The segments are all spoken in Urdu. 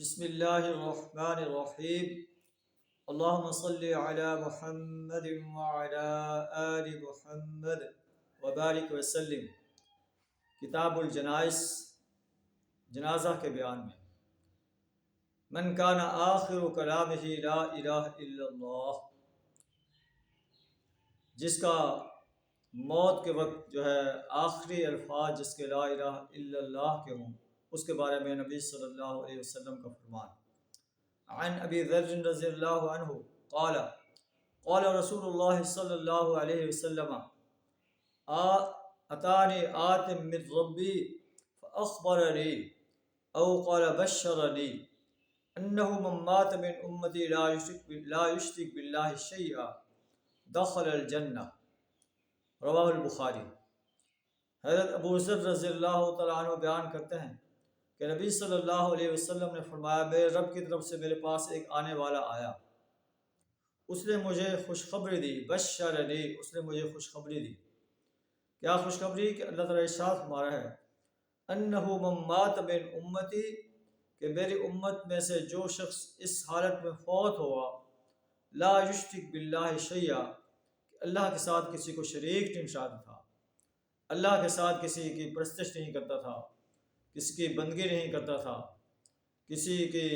بسم اللہ الرحمن الرحیم اللہم صلی علی محمد وعلی آل محمد وبارک وسلم۔ کتاب الجنائز، جنازہ کے بیان میں، من کان آخر کلامہ لا الہ الا اللہ، جس کا موت کے وقت آخری الفاظ جس کے لا الہ الا اللہ کے ہوں، اس کے بارے میں نبی صلی اللہ علیہ وسلم کا فرمان۔ عن ابی ذر رضی اللہ عنہ قال قال رسول اللہ صلی اللہ علیہ وسلم اتانی آت من ربی فاخبرنی او قال بشرنی انہ من مات من امتی لا یشرک باللہ شیئا دخل الجنہ، رواہ البخاری۔ حضرت ابو ذر رضی اللہ تعالیٰ عنہ بیان کرتے ہیں کہ نبی صلی اللہ علیہ وسلم نے فرمایا، میرے رب کی طرف سے میرے پاس ایک آنے والا آیا، اس نے مجھے خوشخبری دی، بشرنی، اس نے مجھے خوشخبری دی۔ کیا خوشخبری؟ کہ اللہ تعالیٰ ارشاد فرما رہا ہے، انہ من مات من امتی، کہ میری امت میں سے جو شخص اس حالت میں فوت ہوا، لا یشرک باللہ شیئا، کہ اللہ کے ساتھ کسی کو شریک نہیں ٹھہراتا تھا، اللہ کے ساتھ کسی کی پرستش نہیں کرتا تھا، کسی کی بندگی نہیں کرتا تھا، کسی کی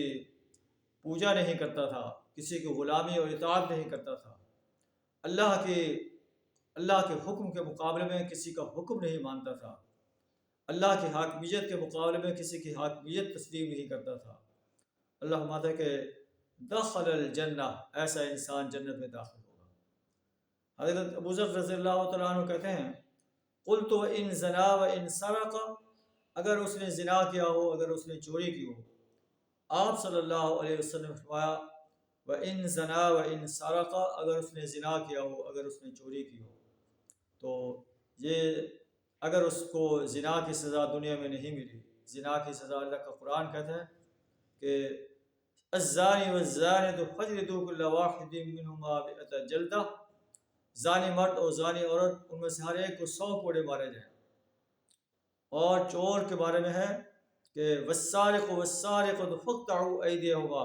پوجا نہیں کرتا تھا، کسی کی غلامی اور اطاعت نہیں کرتا تھا، اللہ کے حکم کے مقابلے میں کسی کا حکم نہیں مانتا تھا، اللہ کی حاکمیت کے مقابلے میں کسی کی حاکمیت تسلیم نہیں کرتا تھا، اللہ فرماتا ہے کہ دخل الجنہ، ایسا انسان جنت میں داخل ہوگا۔ حضرت ابو ذر رضی اللہ تعالیٰ عنہ کہتے ہیں، قلت وإن زنا وإن سرق، اگر اس نے زنا کیا ہو، اگر اس نے چوری کی ہو، آپ صلی اللہ علیہ وسلم نے فرمایا، وإن زنا وإن سرق، اگر اس نے زنا کیا ہو، اگر اس نے چوری کی ہو، تو یہ اگر اس کو زنا کی سزا دنیا میں نہیں ملی، زنا کی سزا اللہ کا قرآن کہتا ہے کہ الزانی والزانیۃ فاجلدوا کل واحد منہما مئۃ جلدہ، زانی مرد اور زانی عورت، ان میں سے ہر ایک کو 100 کوڑے مارے جائیں۔ اور چور کے بارے میں ہے کہ والسارق والسارقۃ فاقطعوا ایدیہما،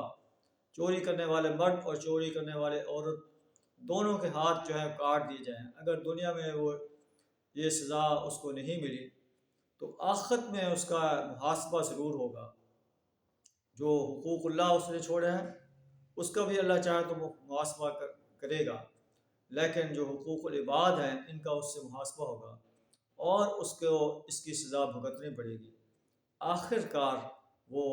چوری کرنے والے مرد اور چوری کرنے والے عورت دونوں کے ہاتھ کاٹ دیے جائیں۔ اگر دنیا میں وہ یہ سزا اس کو نہیں ملی تو آخرت میں اس کا محاسبہ ضرور ہوگا۔ جو حقوق اللہ اس نے چھوڑے ہیں اس کا بھی اللہ چاہے تو محاسبہ کرے گا، لیکن جو حقوق العباد ہیں ان کا اس سے محاسبہ ہوگا اور اس کو اس کی سزا بھگتنی پڑے گی۔ آخر کار وہ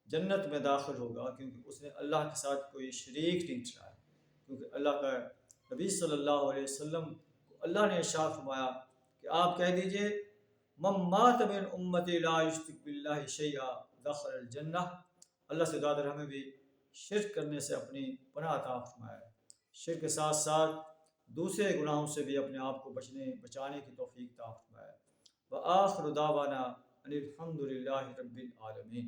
جنت میں داخل ہوگا، کیونکہ اس نے اللہ کے ساتھ کوئی شریک نہیں ٹھہرایا، کیونکہ اللہ کا نبی صلی اللہ علیہ وسلم کو اللہ نے ارشاد فرمایا کہ آپ کہہ دیجئے، من مات من امتی لا یشرک باللہ شیئا دخل الجنہ۔ اللہ سے دعا ہمیں بھی شرک کرنے سے اپنی پناہ عطا فرمائے، شرک کے ساتھ ساتھ دوسرے گناہوں سے بھی اپنے آپ کو بچانے کی توفیق عطا فرمائے۔ وآخر دعوانا ان الحمد للہ رب العالمین۔